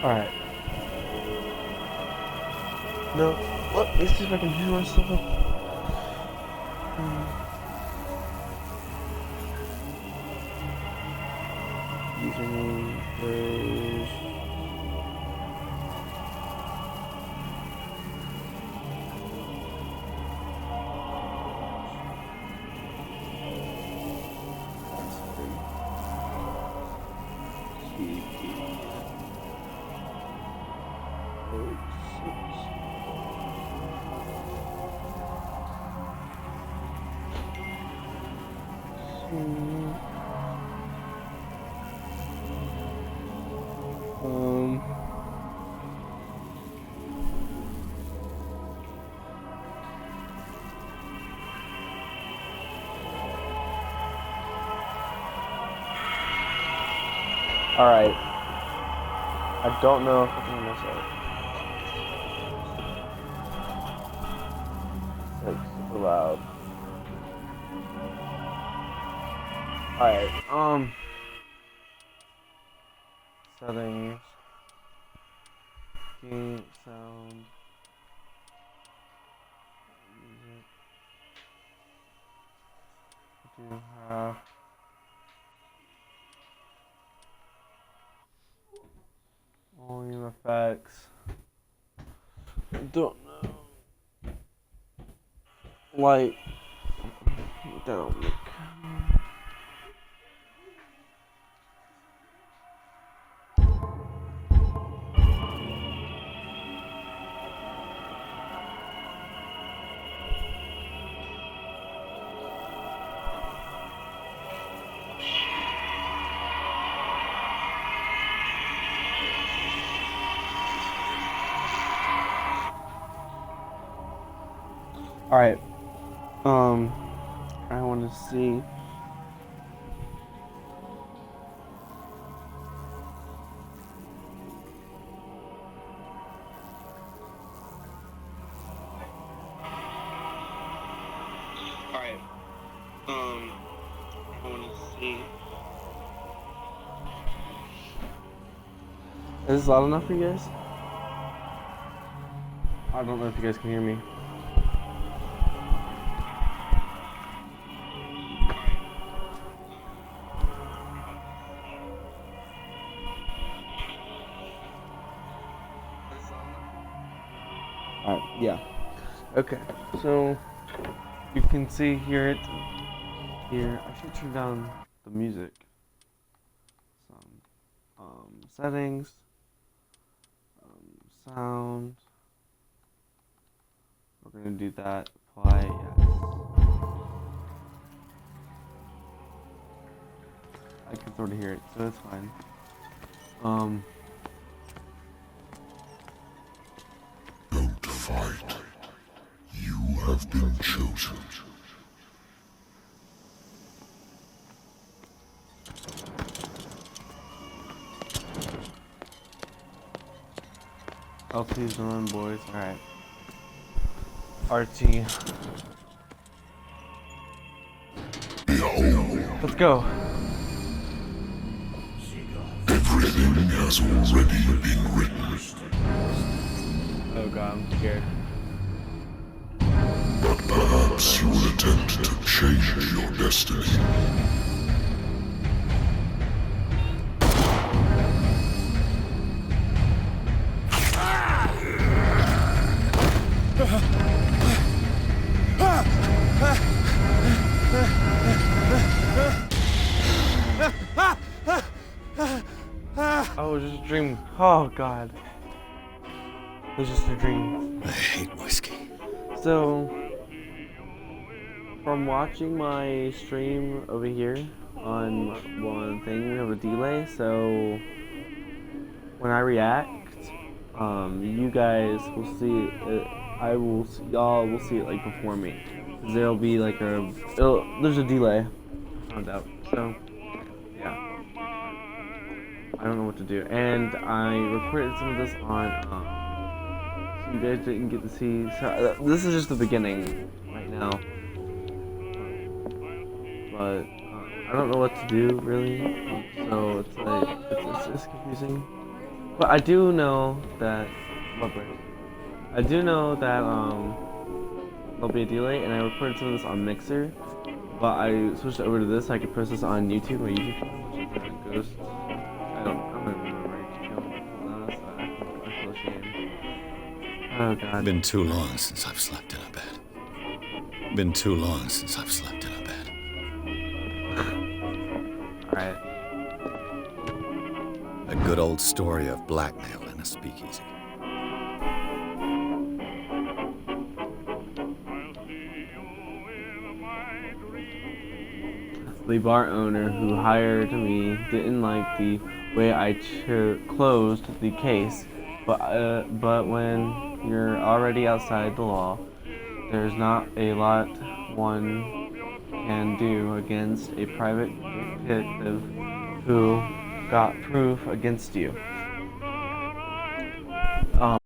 Alright. No. Let me see if I can hear myself up. Username, phrase. Alright. I don't know if I'm gonna say it. It's like super loud. Alright, settings, game, sound, music, do have volume effects, I don't know, light, down. Alright, I want to see. Alright, I want to see. Is this loud enough for you guys? I don't know if you guys can hear me. Alright, yeah. Okay, so you can see here. I should turn down the music. Some settings, sound. We're gonna do that. Apply, yes. I can sort of hear it, so it's fine. Don't fight. You have been chosen. LT's run, boys. Alright. RT. Behold, Let's go. everything has already been written. Oh god, I'm scared. But perhaps you will attempt to change your destiny. Oh, it was just a dream. Oh god. It was just a dream. I hate whiskey. So, from watching my stream over here on one thing, we have a delay, so when I react, you guys will see it, y'all will see it like before me. There'll be like there's a delay, I found out, so, yeah. I don't know what to do, and I recorded some of this on, so you guys didn't get to see, so, this is just the beginning right now, but I don't know what to do really, so it's like, it's confusing. But I do know that what break? I do know that there'll be a delay, and I recorded some of this on Mixer, but I switched over to this so I could post this on YouTube, my YouTube channel, which is Ghost. I don't even remember my YouTube channel. So I feel ashamed. Oh God. Been too long since I've slept in a bed. Been too long since I've slept in a bed. All right. A good old story of blackmail in a speakeasy. The bar owner who hired me didn't like the way I closed the case, but when you're already outside the law, there's not a lot one can do against a private detective who got proof against you. Um,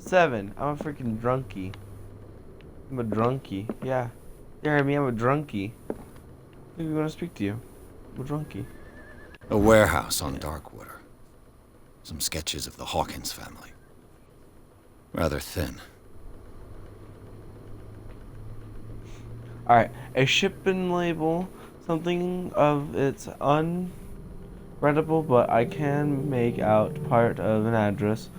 7. I'm a freaking drunkie. I'm a drunkie. Yeah. You heard me, I'm a drunkie. I want to speak to you. I'm a drunkie. A warehouse on Darkwater. Some sketches of the Hawkins family. Rather thin. Alright. A shipping label. Something of its unreadable, but I can make out part of an address.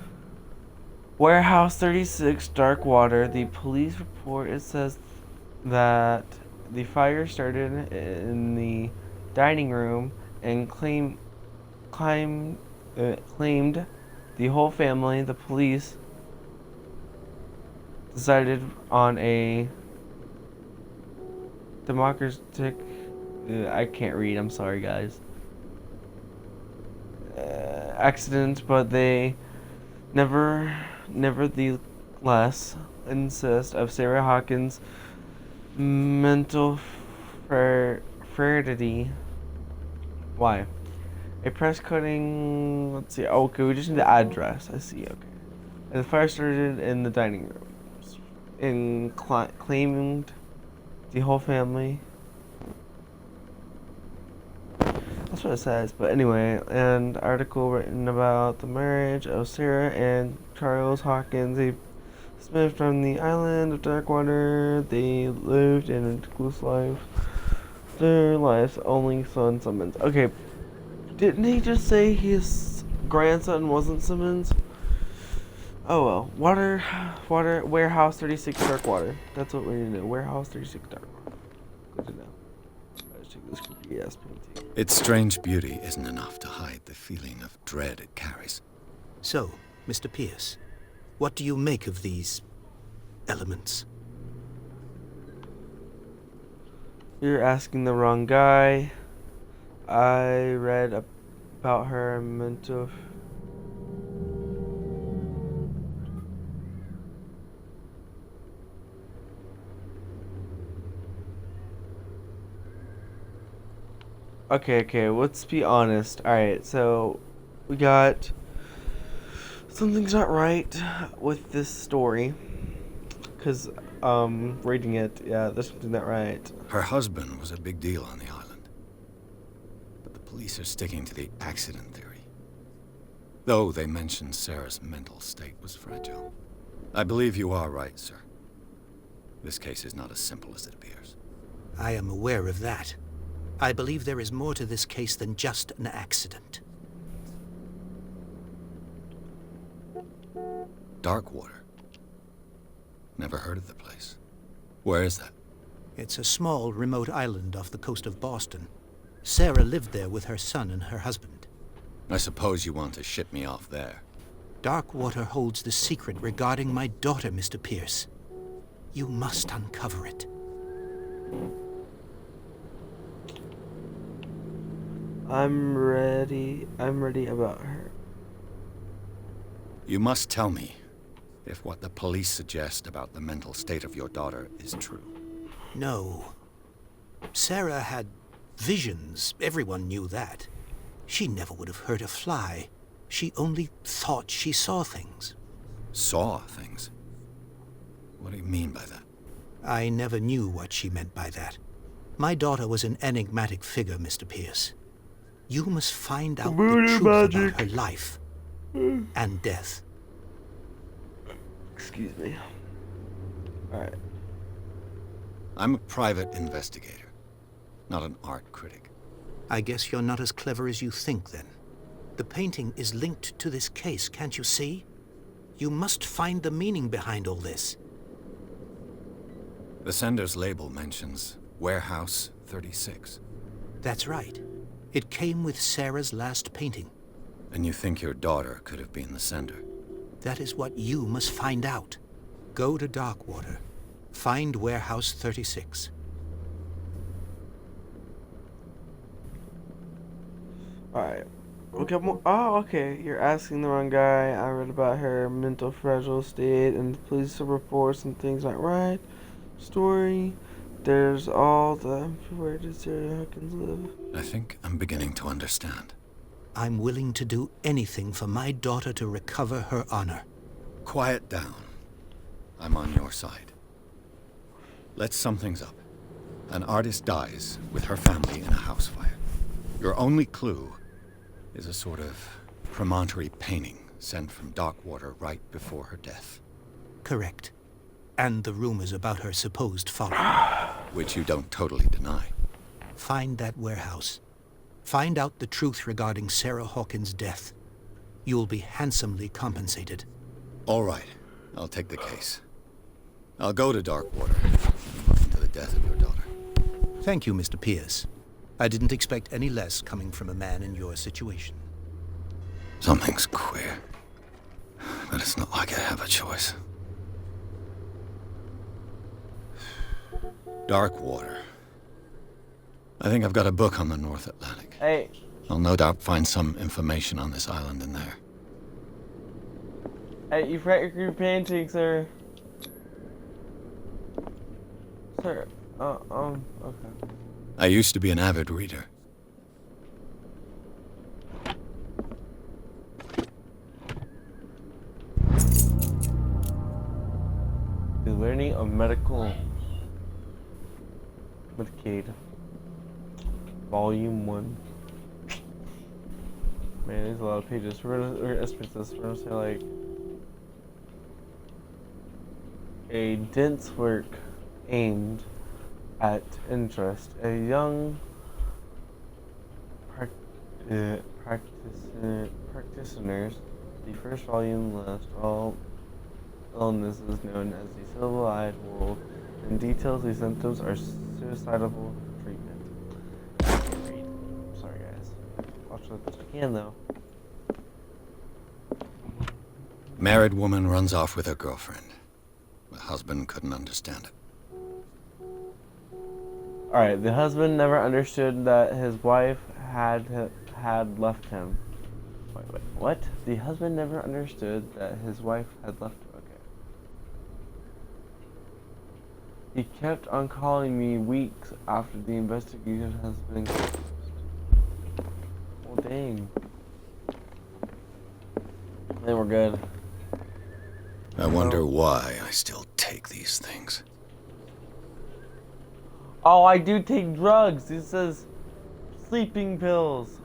Warehouse 36, Darkwater. The police report, it says that the fire started in the dining room and claimed the whole family. The police decided on a democratic. I can't read. I'm sorry, guys. Accident, but they nevertheless insist of Sarah Hawkins' mental frailty. Why? A press cutting. Let's see. Oh, okay, we just need the address. I see. Okay. And the fire started in the dining room. And claimed the whole family. That's what it says. But anyway, an article written about the marriage of Sarah and Charles Hawkins. They Smith from the island of Darkwater. They lived in a recluse life. Their life's only son, Simmons. Okay, didn't he just say his grandson wasn't Simmons? Oh well. Warehouse 36 Darkwater. That's what we need to know. Warehouse 36 Darkwater. Good to know. Let's check this creepy ass painting. Its strange beauty isn't enough to hide the feeling of dread it carries. So, Mr. Pierce, what do you make of these elements? You're asking the wrong guy. I read about her mental. Okay, let's be honest. Alright, so we got something's not right with this story. Because, reading it, yeah, there's something not right. Her husband was a big deal on the island. But the police are sticking to the accident theory. Though they mentioned Sarah's mental state was fragile. I believe you are right, sir. This case is not as simple as it appears. I am aware of that. I believe there is more to this case than just an accident. Darkwater. Never heard of the place. Where is that? It's a small, remote island off the coast of Boston. Sarah lived there with her son and her husband. I suppose you want to ship me off there. Darkwater holds the secret regarding my daughter, Mr. Pierce. You must uncover it. I'm ready about her. You must tell me if what the police suggest about the mental state of your daughter is true. No. Sarah had visions. Everyone knew that. She never would have hurt a fly. She only thought she saw things. Saw things? What do you mean by that? I never knew what she meant by that. My daughter was an enigmatic figure, Mr. Pierce. You must find out the truth about her life and death. Excuse me. Alright. I'm a private investigator, not an art critic. I guess you're not as clever as you think, then. The painting is linked to this case, can't you see? You must find the meaning behind all this. The sender's label mentions Warehouse 36. That's right. It came with Sarah's last painting. And you think your daughter could have been the sender? That is what you must find out. Go to Darkwater. Find Warehouse 36. Alright. Okay, okay. You're asking the wrong guy. I read about her mental fragile state and the police reports and things not right. Story. There's all the... Where did Sarah Hawkins live? I think I'm beginning to understand. I'm willing to do anything for my daughter to recover her honor. quiet down. I'm on your side. Let's sum things up. An artist dies with her family in a house fire. Your only clue is a sort of promontory painting sent from Darkwater right before her death. Correct. And the rumors about her supposed follower. Which you don't totally deny. Find that warehouse. Find out the truth regarding Sarah Hawkins' death. You'll be handsomely compensated. All right. I'll take the case. I'll go to Darkwater and look into the death of your daughter. Thank you, Mr. Pierce. I didn't expect any less coming from a man in your situation. Something's queer. But it's not like I have a choice. Darkwater. I think I've got a book on the North Atlantic. Hey. I'll no doubt find some information on this island in there. Hey, you've got your painting, sir. Sir, okay. I used to be an avid reader. The learning of medical Medicaid. Volume 1. Man, there's a lot of pages. We're gonna estimate this. We're gonna say like a dense work aimed at interest. A young practitioners. The first volume lists all illnesses known as the civilized world and details the symptoms are suicidal treatment. I can't read. Sorry guys. Watch the best I can though. Married woman runs off with her girlfriend. The husband couldn't understand it. Alright, the husband never understood that his wife had left him. Wait, what? The husband never understood that his wife had left him. Okay. He kept on calling me weeks after the investigation has been closed. Well, dang. Then we're good. I wonder why I still take these things. Oh, I do take drugs. It says sleeping pills.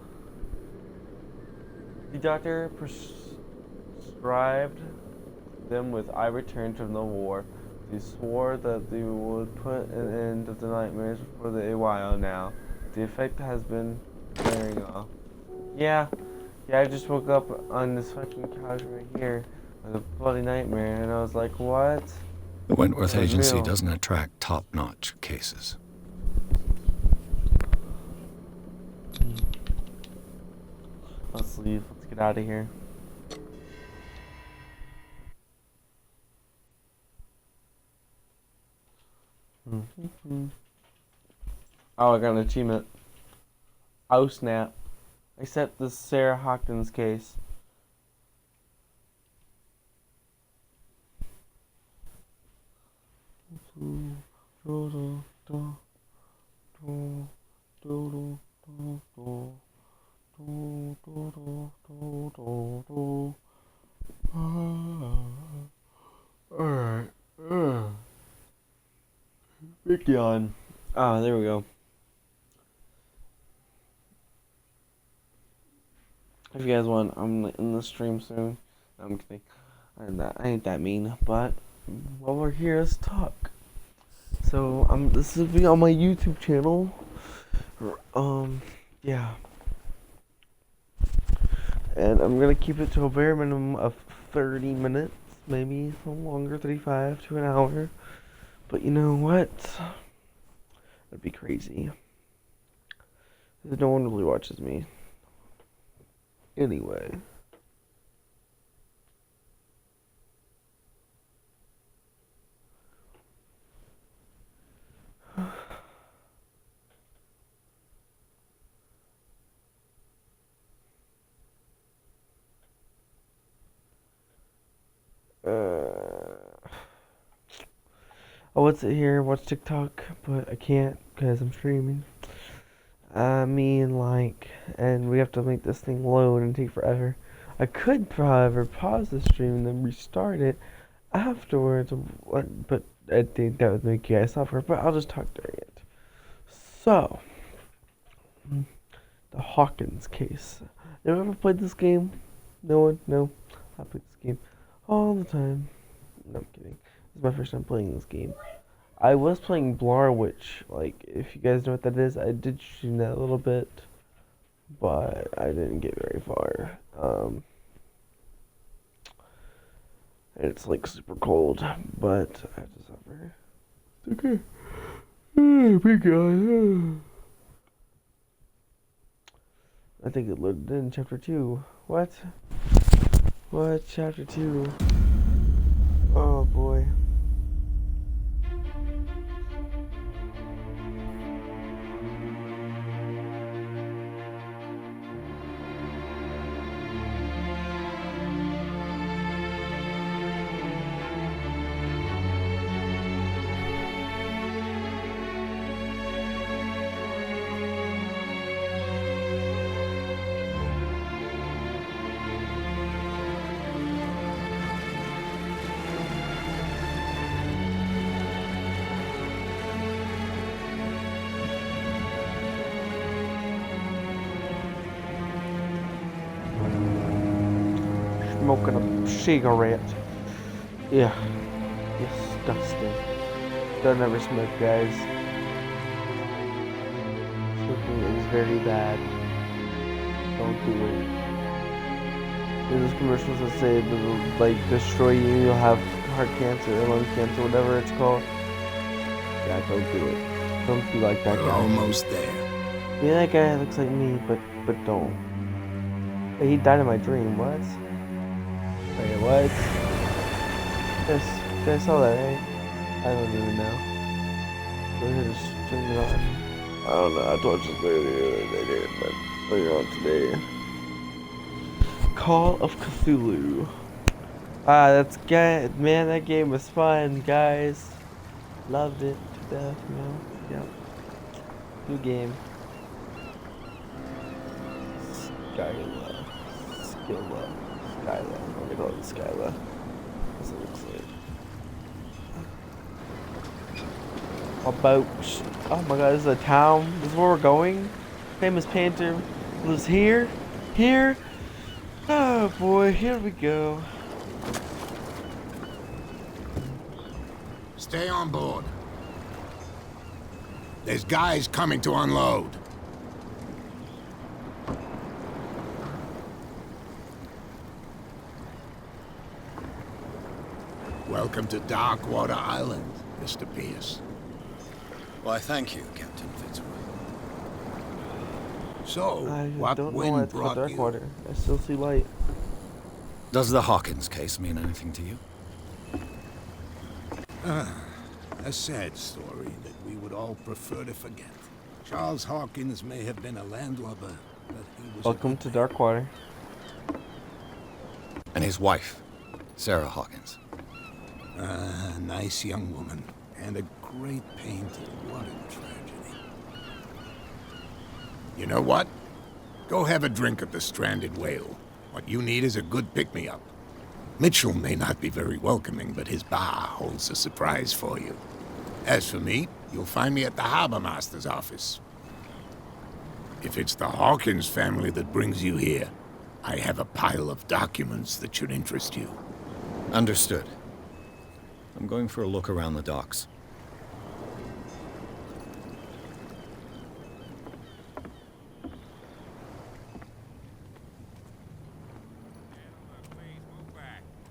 The doctor prescribed them with I returned from the war. They swore that they would put an end to the nightmares for a while now. The effect has been wearing off. Yeah, I just woke up on this fucking couch right here with a bloody nightmare, and I was like, what? The Wentworth That's Agency real. doesn't attract top-notch cases. Let's leave. Let's get out of here. Oh, I got an achievement. Oh snap. Except the Sarah Hawkins case. Alright. Big yawn. Ah, there we go. If you guys want, I'm in the stream soon. I'm kidding. I ain't that mean, but while we're here, let's talk. So, this will be on my YouTube channel. Yeah. And I'm gonna keep it to a bare minimum of 30 minutes, maybe a little longer, 35 to an hour. But you know what? That'd be crazy. No one really watches me. Anyway. I would sit here and watch TikTok, but I can't because I'm streaming. And we have to make this thing load and take forever. I could, however, pause the stream and then restart it afterwards, but I think that would make you guys suffer, but I'll just talk during it. So, the Hawkins case. You ever played this game? No one? No? I play this game all the time. No, I'm kidding. This is my first time playing this game. I was playing Blair Witch, like, if you guys know what that is. I did stream that a little bit, but I didn't get very far. And it's like super cold, but I have to suffer. It's okay. Big guy. I think it loaded in chapter 2. What? What? Chapter 2? Oh boy. Smoking a cigarette. Yeah. Disgusting. Don't ever smoke, guys. Smoking is very bad. Don't do it. There's commercials that say that will, like, destroy you, you'll have heart cancer or lung cancer, whatever it's called. Yeah, don't do it. Don't be like that guy. We're almost there. Yeah, that guy looks like me, but don't. Hey, he died in my dream, what? Wait, what? You guys saw that, right? I don't even know. Go ahead and just turn it on. I don't know, I told you earlier, but later on today. Call of Cthulhu. That's good. Man, that game was fun, guys. Loved it to death, Yep. Good game. Skyla. I'm gonna call it Skyla. That's what it looks like. About. Oh my god, this is a town. This is where we're going. Famous painter lives here. Here. Oh boy, here we go. Stay on board. There's guys coming to unload. Welcome to Darkwater Island, Mr. Pierce. Why, thank you, Captain Fitzroy. So, I what don't know why wind it's called brought you? Darkwater. I still see light. Does the Hawkins case mean anything to you? A sad story that we would all prefer to forget. Charles Hawkins may have been a landlubber, but he was Welcome to Darkwater. And his wife, Sarah Hawkins. a nice young woman, and a great painter. What a tragedy. You know what? Go have a drink at the Stranded Whale. What you need is a good pick-me-up. Mitchell may not be very welcoming, but his bar holds a surprise for you. As for me, you'll find me at the Harbor Master's office. If it's the Hawkins family that brings you here, I have a pile of documents that should interest you. Understood. I'm going for a look around the docks.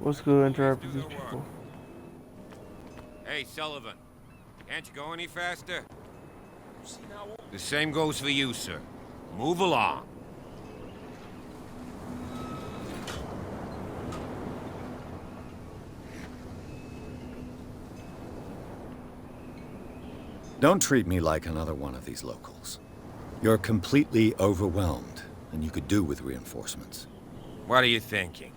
Let's go interact with these people. Hey, Sullivan. Can't you go any faster? The same goes for you, sir. Move along. Don't treat me like another one of these locals. You're completely overwhelmed, and you could do with reinforcements. What are you thinking?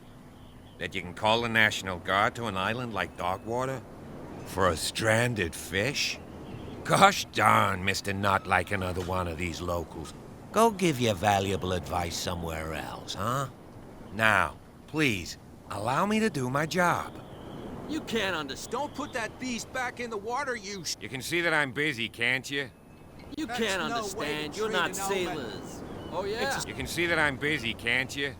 That you can call the National Guard to an island like Darkwater? For a stranded fish? Gosh darn, Mr. Not like another one of these locals. Go give your valuable advice somewhere else, huh? Now, please, allow me to do my job. You can't understand. Don't put that beast back in the water, You can see that I'm busy, can't you? You That's can't no way to understand. You're treat not an omen. sailors. Oh yeah. You can see that I'm busy, can't you?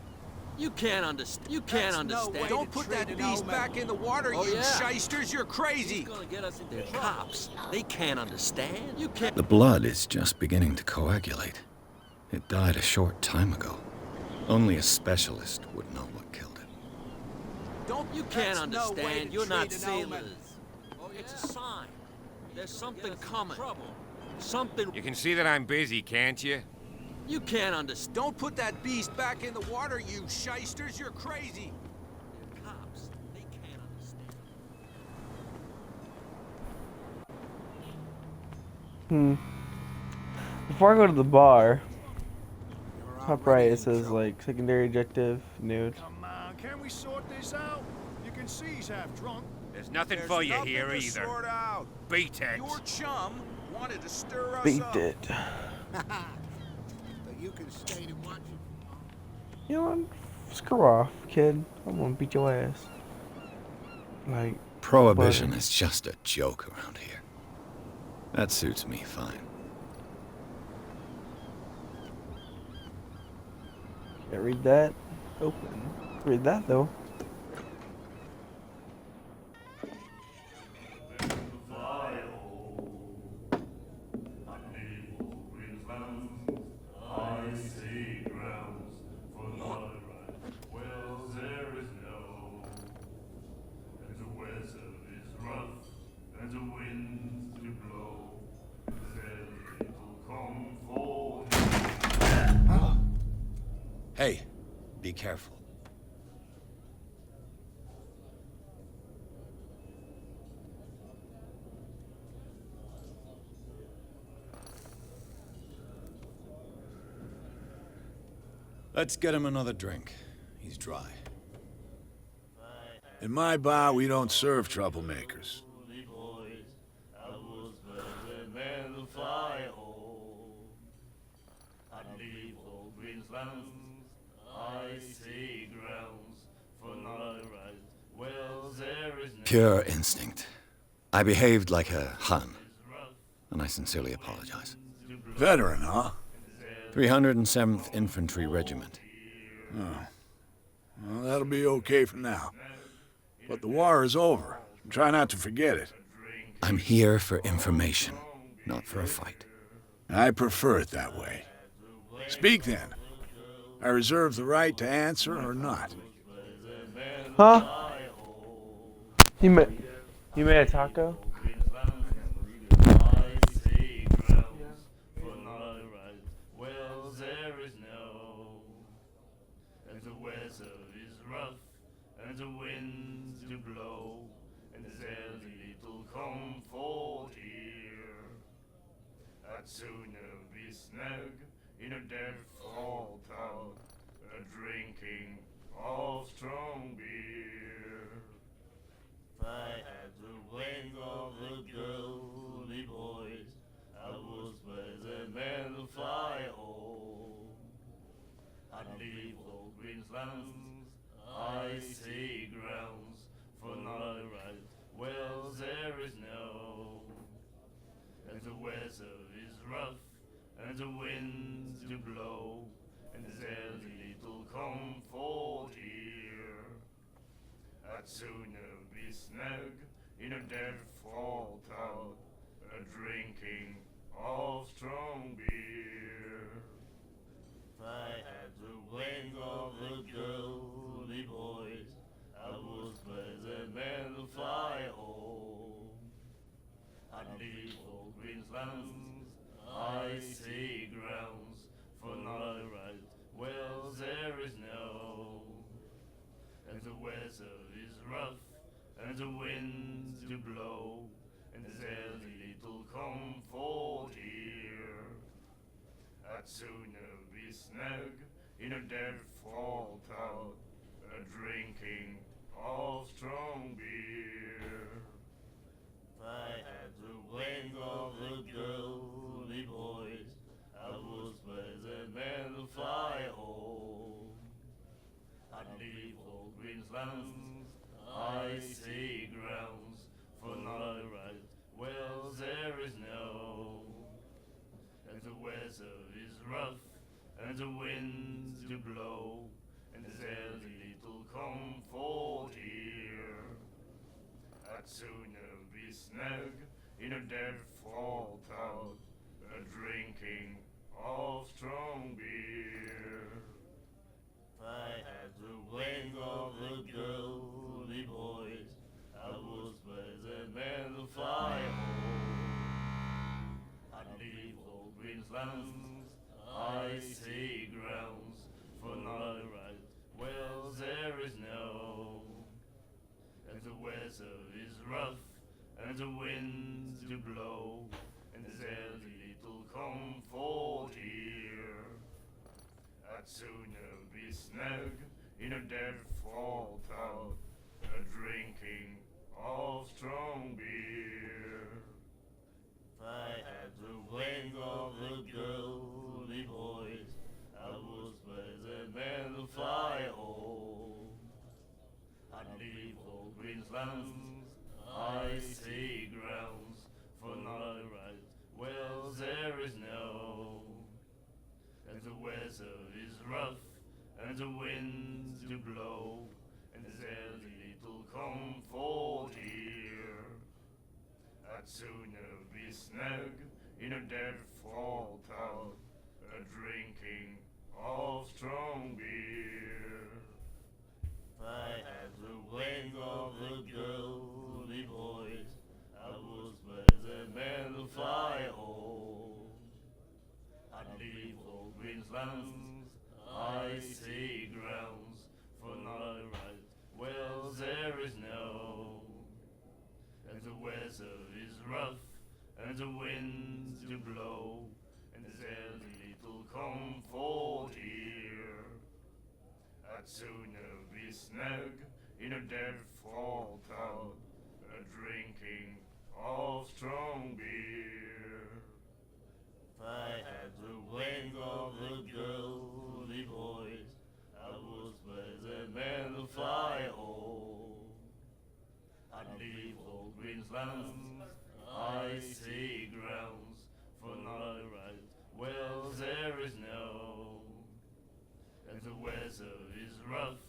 You can't understand. You can't That's no understand. way Don't to put treat that an beast omen. back in the water, Oh, you yeah. shysters. You're crazy. He's gonna get us into trouble. Cops. They can't understand. You can't. The blood is just beginning to coagulate. It died a short time ago. Only a specialist would know what killed it. You can't That's no way understand. to You're not treat an omen. sailors. Oh, yeah? It's a sign. There's something coming. Something. You can see that I'm busy, can't you? You can't understand. Don't put that beast back in the water, you shysters. You're crazy. Cops. They can't understand. Before I go to the bar, top right it says like secondary objective nude. Come on, can we sort this out? You can see he's half drunk. There's nothing There's for you nothing here to either. sort out. Beat it. Your chum wanted to stir us Beat up. it. But you can stay to watch it. You know what? Screw off, kid. I'm gonna beat your ass. Like, Prohibition is just a joke around here. That suits me fine. can't read that. Open. Read that though. Hey, be careful. Let's get him another drink. He's dry. In my bar, we don't serve troublemakers. Pure instinct. I behaved like a Hun, and I sincerely apologize. Veteran, huh? 307th Infantry Regiment. Well, that'll be okay for now. But the war is over. Try not to forget it. I'm here for information, not for a fight. I prefer it that way. Speak then. I reserve the right to answer or not. Huh? You made a taco? Sooner be snug in a dead fall tub, drinking of strong beer. If I had the wings of the girly boys, I was better than the fly home. I'd leave old Queensland's icy grounds for not a right. Well, there is no, and the weather is rough, and the winds do blow, and there's little comfort here. I'd sooner be snug in a dead fall tub, drinking of strong beer. If I had the wings of the girly boys, I was better than the fly home. I'd leave old Queensland's icy grounds for not a right. Well, there is no, and the weather is rough, and the winds do blow, and there's little comfort here. I'd sooner be snug in a dead fall tub, drinking of strong beer. If I had the wings of the girly boys, I was better than the fly home. I'd Queensland's icy grounds, for not right wells there is no. And the weather is rough, and the winds do blow, and there's little comfort here. I'd sooner be snug in a dead fall town, drinking of strong beer. If I had the way of the girly boys, I was better than the fire. I'd leave old Queensland's icy grounds, for not right wells there is no. And the weather is rough, and the winds do blow, and there's little comfort here. I'd sooner be snug in a dead fall town, drinking of strong beer. If I had the way of the girly boys, I was better than the fire hole. I'd leave old Queensland's icy grounds, for not right wells there is no. And the weather is rough, and the winds do blow, and there's little comfort here. I'd sooner be snug in a dead fall town, drinking of strong beer. If I had the way of the girly boys, I was better than the fire hole. I'd leave old Queensland's icy grounds, for not right wells there is no. And the weather is rough, and the winds do blow, and there's little comfort here. I'd sooner be snug in a dead fall town, drinking of strong beer. If I had the way of the girly boys, I was better than the fire hole. I'd leave old Queensland's icy grounds, for not right wells there is no. And the weather is rough,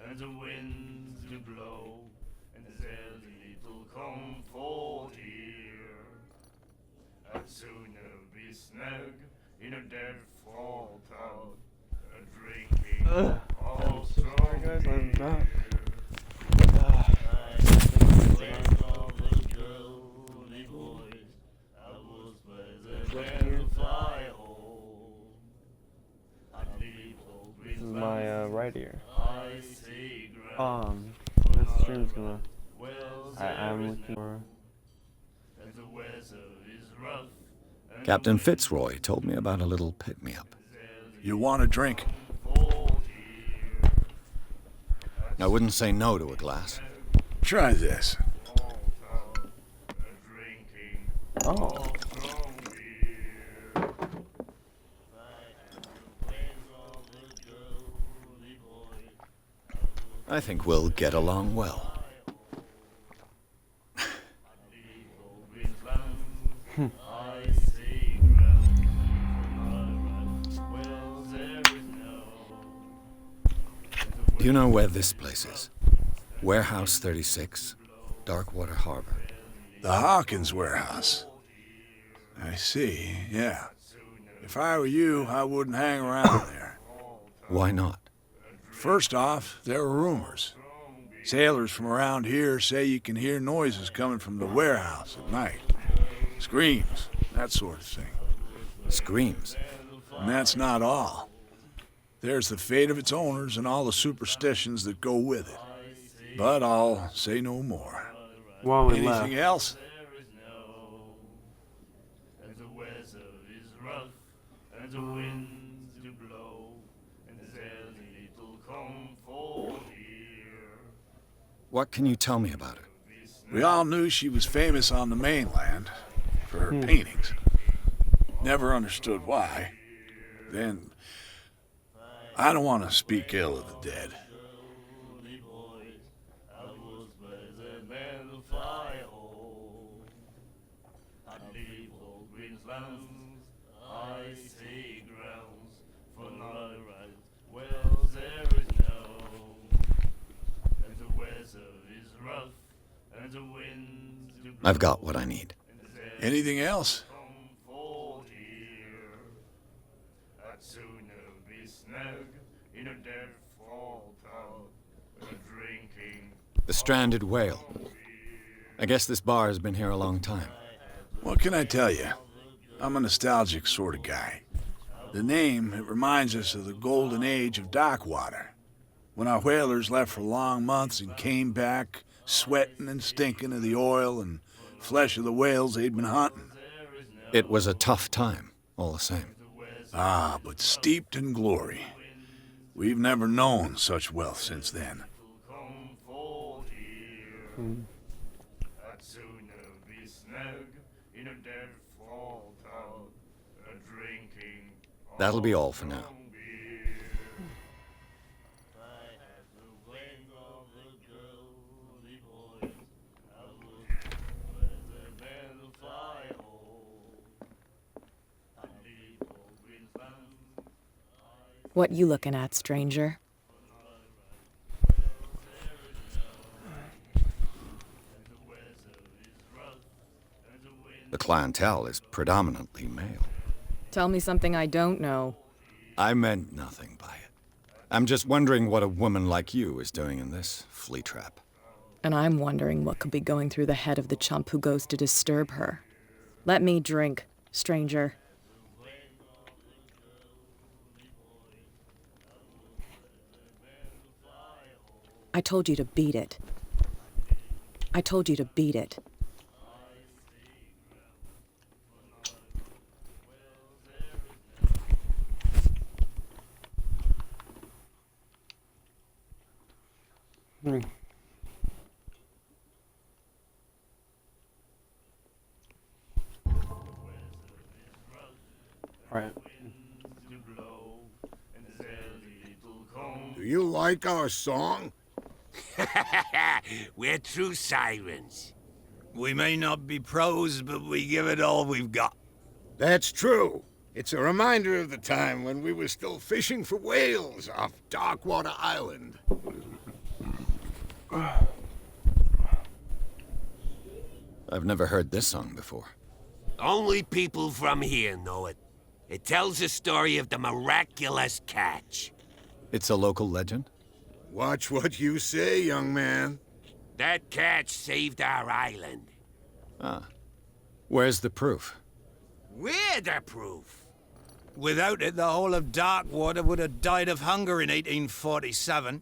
and the winds do blow, and there's little comfort here. I'd sooner be snug in a dead fall town, drinking of strong guys, I'm not. This is my right ear. This stream's gonna. I'm looking for. Captain Fitzroy told me about a little pick-me-up. You want a drink? I wouldn't say no to a glass. Try this. Oh. I think we'll get along well. Do you know where this place is? Warehouse 36, Darkwater Harbor. The Hawkins warehouse. I see, yeah. If I were you, I wouldn't hang around there. Why not? First off, there are rumors. Sailors from around here say you can hear noises coming from the warehouse at night. Screams, that sort of thing. Screams. And that's not all. There's the fate of its owners and all the superstitions that go with it. But I'll say no more. While we Anything left. else? And the winds do blow, and there's little comfort here. What can you tell me about her? We all knew she was famous on the mainland for her paintings. Never understood why. Then, I don't want to speak ill of the dead. and the winds do blow. I've got what I need. Anything else? Comfort here. I'd sooner be snug in a dead fall tub, drinking. The Stranded Whale. I guess this bar has been here a long time. What can I tell you? I'm a nostalgic sort of guy. The name, it reminds us of the golden age of dockwater, when our whalers left for long months and came back sweating and stinking of the oil and flesh of the whales they'd been hunting. It was a tough time, all the same. Ah, but steeped in glory. We've never known such wealth since then. Comfort here. I'd sooner be snug in a dead fall tub, drinking. That'll be all for now. What you looking at, stranger? The clientele is predominantly male. Tell me something I don't know. I meant nothing by it. I'm just wondering what a woman like you is doing in this flea trap. And I'm wondering what could be going through the head of the chump who goes to disturb her. Let me drink, stranger. I told you to beat it. I told you to beat it. Alright. Do you like our song? We're true sirens. We may not be pros, but we give it all we've got. That's true. It's a reminder of the time when we were still fishing for whales off Darkwater Island. I've never heard this song before. Only people from here know it. It tells the story of the miraculous catch. It's a local legend? Watch what you say, young man. That catch saved our island. Ah. Where's the proof? We're the proof. Without it, the whole of Darkwater would have died of hunger in 1847.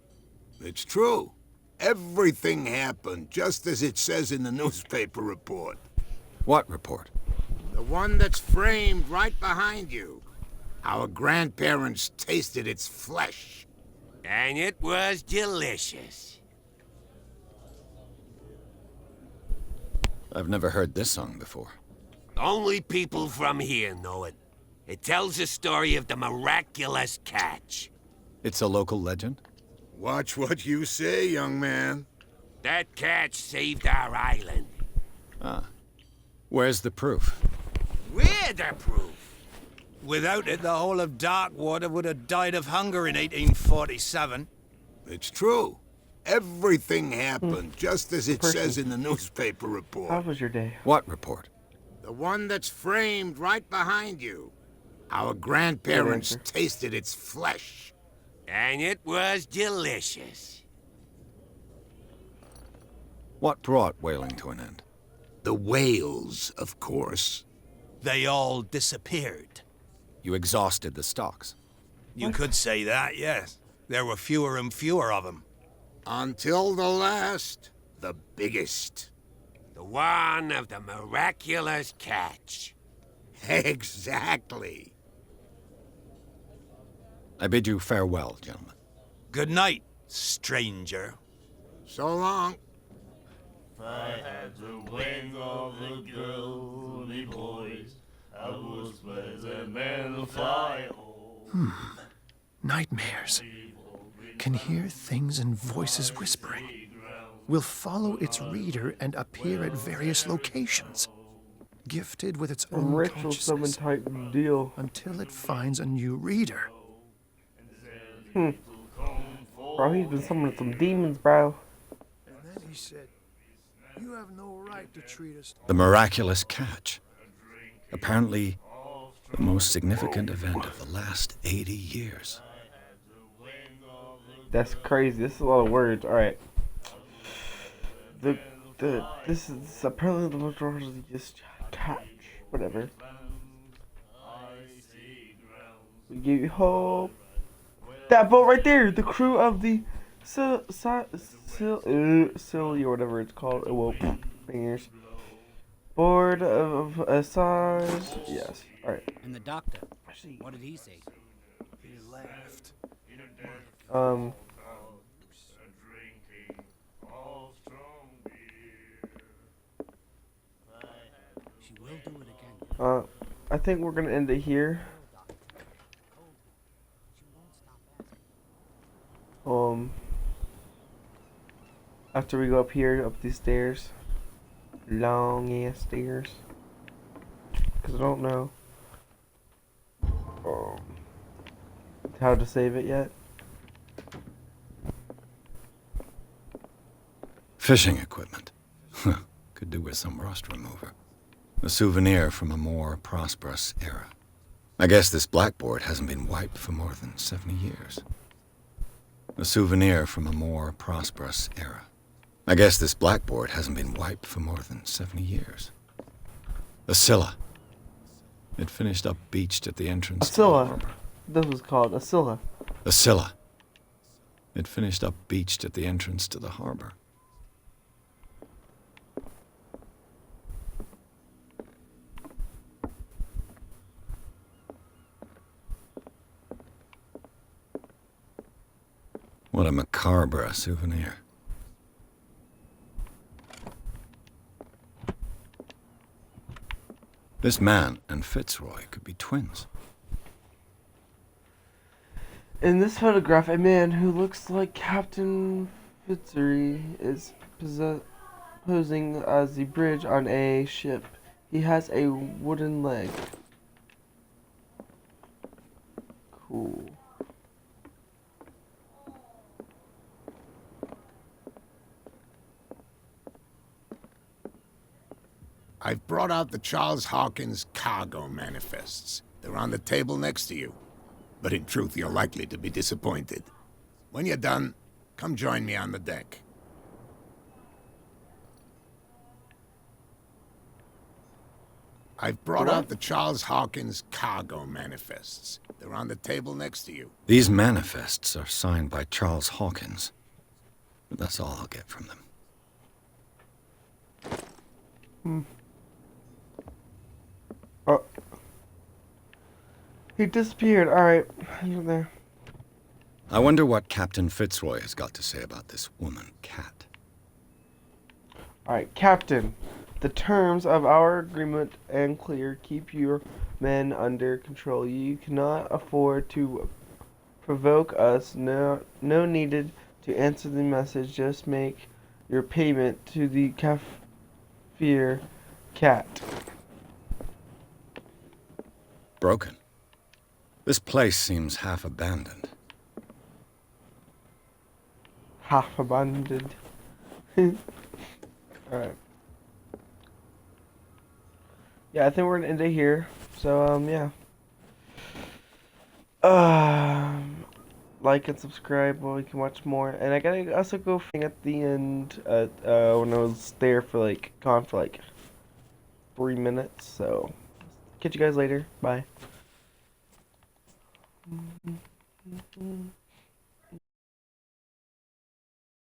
It's true. Everything happened just as it says in the newspaper report. What report? The one that's framed right behind you. Our grandparents tasted its flesh. And it was delicious. I've never heard this song before. Only people from here know it. It tells the story of the miraculous catch. It's a local legend? Watch what you say, young man. That catch saved our island. Ah. Where's the proof? We're the proof. Without it, the whole of Darkwater would have died of hunger in 1847. It's true. Everything happened just as it says in the newspaper report. How was your day? What report? The one that's framed right behind you. Our grandparents tasted its flesh. And it was delicious. What brought whaling to an end? The whales, of course. They all disappeared. You exhausted the stocks. You could say that, yes. There were fewer and fewer of them. Until the last, the biggest. The one of the miraculous catch. Exactly. I bid you farewell, gentlemen. Good night, stranger. So long. If I had the wings of the girly boys, I would spread them and fly home. Nightmares. Can hear things and voices whispering. Will follow its reader and appear at various locations. Gifted with its own Ritual summon consciousness. type deal. Until it finds a new reader. Bro, he's been summoning some demons, bro. And then he said, You have no right to treat us. The miraculous catch. Apparently, the most significant event of the last 80 years. That's crazy. This is a lot of words. All right. This is apparently the most just catch. Whatever. We give you hope. That boat right there, the crew of the Silly or whatever it's called. Whoa, fingers. Board of Assage. Yes. All right. And the doctor. What did he say? He laughed. She will do it again. I think we're gonna end it here. After we go up here, up these stairs, long ass stairs, because I don't know how to save it yet. Fishing equipment. Could do with some rust remover. A souvenir from a more prosperous era. I guess this blackboard hasn't been wiped for more than 70 years. A souvenir from a more prosperous era. I guess this blackboard hasn't been wiped for more than 70 years. A Scylla. It finished up beached at the entrance to the harbor. This was called a Scylla. A Scylla. It finished up beached at the entrance to the harbor. What a macabre souvenir. This man and Fitzroy could be twins. In this photograph, a man who looks like Captain Fitzroy is posing as the bridge on a ship. He has a wooden leg. Cool. I've brought out the Charles Hawkins cargo manifests. They're on the table next to you. But in truth, you're likely to be disappointed. When you're done, come join me on the deck. I've brought out the Charles Hawkins cargo manifests. They're on the table next to you. These manifests are signed by Charles Hawkins. But that's all I'll get from them. Oh. He disappeared. Alright. He's there. I wonder what Captain Fitzroy has got to say about this woman, Cat. Alright, Captain. The terms of our agreement and clear. Keep your men under control. You cannot afford to provoke us. No needed to answer the message. Just make your payment to the Kaffir Cat. Broken. This place seems half abandoned. Half abandoned. Alright. Yeah, I think we're gonna end it here. So, yeah. Like and subscribe while we can watch more. And I gotta also go at the end, when I was there for gone for 3 minutes. So, catch you guys later. Bye.